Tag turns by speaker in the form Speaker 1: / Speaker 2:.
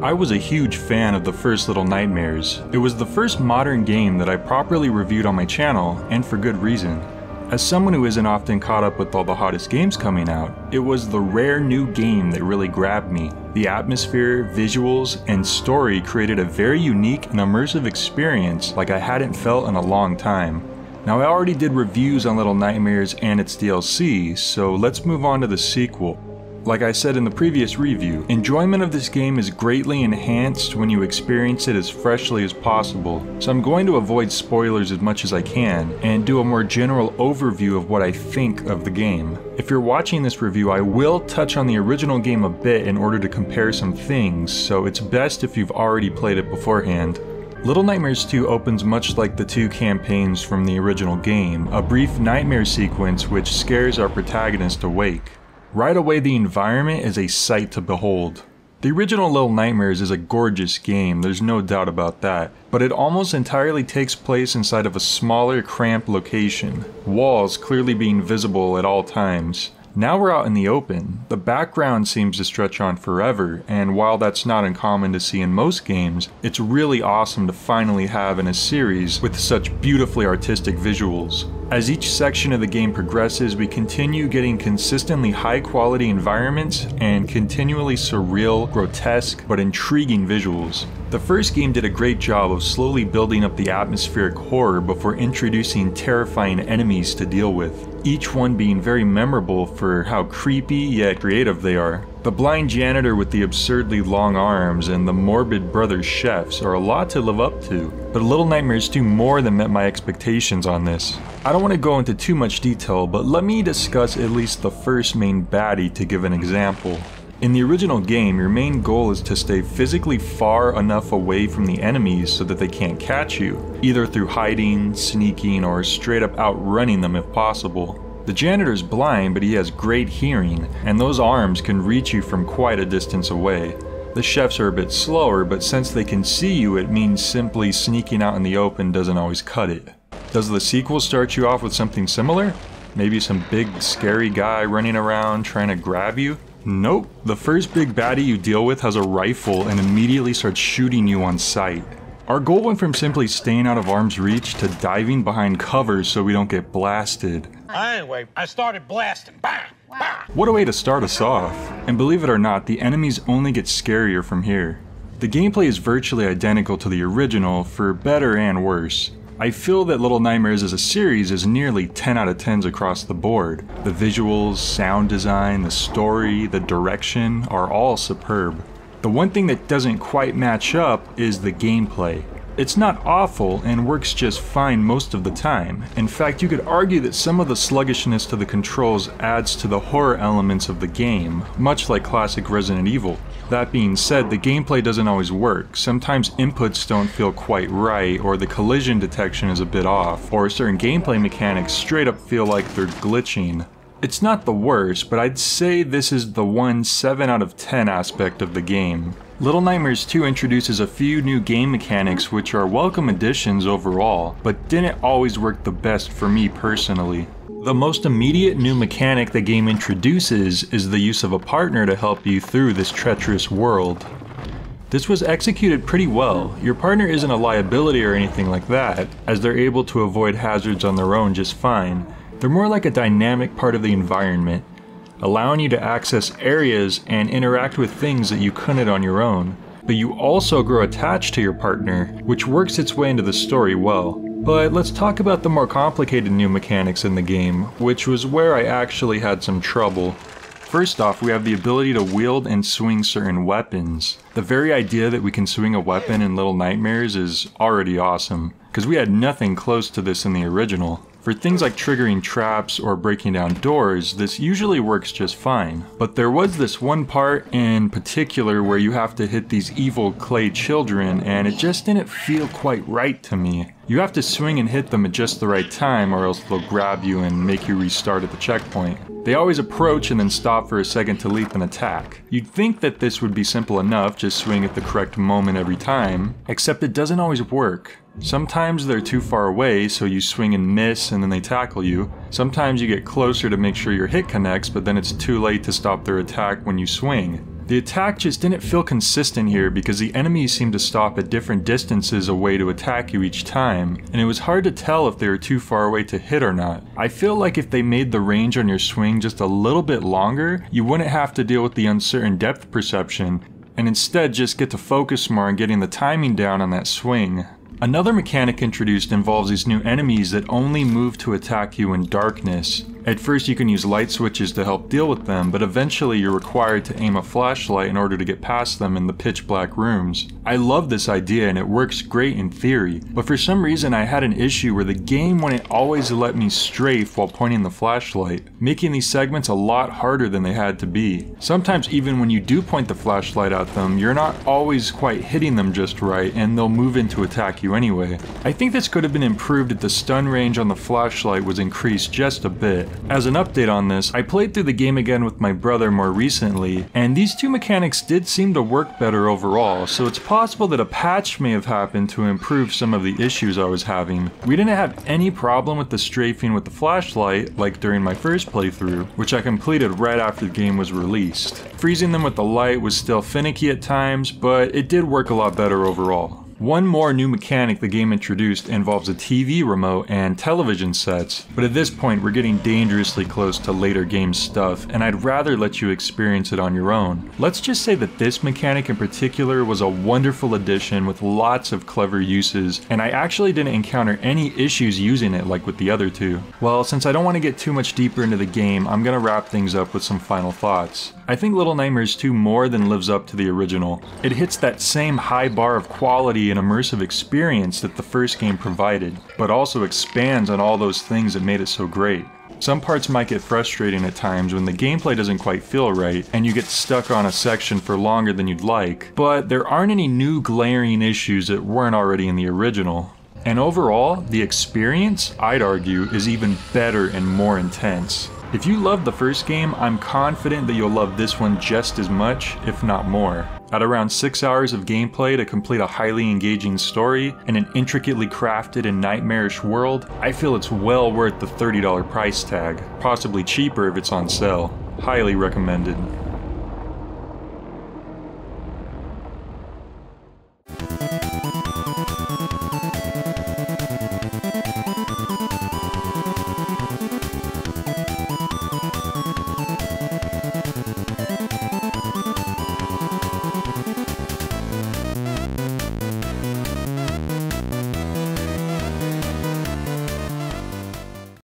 Speaker 1: I was a huge fan of the first Little Nightmares. It was the first modern game that I properly reviewed on my channel, and for good reason. As someone who isn't often caught up with all the hottest games coming out, it was the rare new game that really grabbed me. The atmosphere, visuals, and story created a very unique and immersive experience like I hadn't felt in a long time. Now I already did reviews on Little Nightmares and its DLC, so let's move on to the sequel. Like I said in the previous review, enjoyment of this game is greatly enhanced when you experience it as freshly as possible, so I'm going to avoid spoilers as much as I can, and do a more general overview of what I think of the game. If you're watching this review, I will touch on the original game a bit in order to compare some things, so it's best if you've already played it beforehand. Little Nightmares 2 opens much like the two campaigns from the original game, a brief nightmare sequence which scares our protagonist awake. Right away, the environment is a sight to behold. The original Little Nightmares is a gorgeous game, there's no doubt about that, but it almost entirely takes place inside of a smaller, cramped location, walls clearly being visible at all times. Now we're out in the open. The background seems to stretch on forever, and while that's not uncommon to see in most games, it's really awesome to finally have in a series with such beautifully artistic visuals. As each section of the game progresses, we continue getting consistently high quality environments and continually surreal, grotesque, but intriguing visuals. The first game did a great job of slowly building up the atmospheric horror before introducing terrifying enemies to deal with, each one being very memorable for how creepy yet creative they are. The blind janitor with the absurdly long arms and the morbid brother chefs are a lot to live up to, but Little Nightmares 2 more than met my expectations on this. I don't want to go into too much detail, but let me discuss at least the first main baddie to give an example. In the original game, your main goal is to stay physically far enough away from the enemies so that they can't catch you, either through hiding, sneaking, or straight up outrunning them if possible. The janitor's blind, but he has great hearing, and those arms can reach you from quite a distance away. The chefs are a bit slower, but since they can see you, it means simply sneaking out in the open doesn't always cut it. Does the sequel start you off with something similar? Maybe some big scary guy running around trying to grab you? Nope. The first big baddie you deal with has a rifle and immediately starts shooting you on sight. Our goal went from simply staying out of arm's reach to diving behind cover so we don't get blasted.
Speaker 2: Anyway, I started blasting. Bang! Bang!
Speaker 1: What a way to start us off. And believe it or not, the enemies only get scarier from here. The gameplay is virtually identical to the original, for better and worse. I feel that Little Nightmares as a series is nearly 10 out of 10s across the board. The visuals, sound design, the story, the direction are all superb. The one thing that doesn't quite match up is the gameplay. It's not awful and works just fine most of the time. In fact, you could argue that some of the sluggishness to the controls adds to the horror elements of the game, much like classic Resident Evil. That being said, the gameplay doesn't always work. Sometimes inputs don't feel quite right, or the collision detection is a bit off, or certain gameplay mechanics straight up feel like they're glitching. It's not the worst, but I'd say this is the one 7 out of 10 aspect of the game. Little Nightmares 2 introduces a few new game mechanics which are welcome additions overall, but didn't always work the best for me personally. The most immediate new mechanic the game introduces is the use of a partner to help you through this treacherous world. This was executed pretty well. Your partner isn't a liability or anything like that, as they're able to avoid hazards on their own just fine. They're more like a dynamic part of the environment, allowing you to access areas and interact with things that you couldn't on your own. But you also grow attached to your partner, which works its way into the story well. But let's talk about the more complicated new mechanics in the game, which was where I actually had some trouble. First off, we have the ability to wield and swing certain weapons. The very idea that we can swing a weapon in Little Nightmares is already awesome, because we had nothing close to this in the original. For things like triggering traps or breaking down doors, this usually works just fine. But there was this one part in particular where you have to hit these evil clay children, and it just didn't feel quite right to me. You have to swing and hit them at just the right time, or else they'll grab you and make you restart at the checkpoint. They always approach and then stop for a second to leap and attack. You'd think that this would be simple enough, just swing at the correct moment every time, except it doesn't always work. Sometimes they're too far away, so you swing and miss and then they tackle you. Sometimes you get closer to make sure your hit connects, but then it's too late to stop their attack when you swing. The attack just didn't feel consistent here because the enemies seemed to stop at different distances away to attack you each time, and it was hard to tell if they were too far away to hit or not. I feel like if they made the range on your swing just a little bit longer, you wouldn't have to deal with the uncertain depth perception, and instead just get to focus more on getting the timing down on that swing. Another mechanic introduced involves these new enemies that only move to attack you in darkness. At first you can use light switches to help deal with them, but eventually you're required to aim a flashlight in order to get past them in the pitch black rooms. I love this idea and it works great in theory, but for some reason I had an issue where the game wouldn't always let me strafe while pointing the flashlight, making these segments a lot harder than they had to be. Sometimes even when you do point the flashlight at them, you're not always quite hitting them just right and they'll move in to attack you anyway. I think this could have been improved if the stun range on the flashlight was increased just a bit. As an update on this, I played through the game again with my brother more recently, and these two mechanics did seem to work better overall, so it's possible that a patch may have happened to improve some of the issues I was having. We didn't have any problem with the strafing with the flashlight, like during my first playthrough, which I completed right after the game was released. Freezing them with the light was still finicky at times, but it did work a lot better overall. One more new mechanic the game introduced involves a TV remote and television sets, but at this point we're getting dangerously close to later game stuff, and I'd rather let you experience it on your own. Let's just say that this mechanic in particular was a wonderful addition with lots of clever uses, and I actually didn't encounter any issues using it like with the other two. Well, since I don't want to get too much deeper into the game, I'm gonna wrap things up with some final thoughts. I think Little Nightmares 2 more than lives up to the original. It hits that same high bar of quality and immersive experience that the first game provided, but also expands on all those things that made it so great. Some parts might get frustrating at times when the gameplay doesn't quite feel right, and you get stuck on a section for longer than you'd like, but there aren't any new glaring issues that weren't already in the original. And overall, the experience, I'd argue, is even better and more intense. If you loved the first game, I'm confident that you'll love this one just as much, if not more. At around 6 hours of gameplay to complete a highly engaging story and an intricately crafted and nightmarish world, I feel it's well worth the $30 price tag, possibly cheaper if it's on sale. Highly recommended.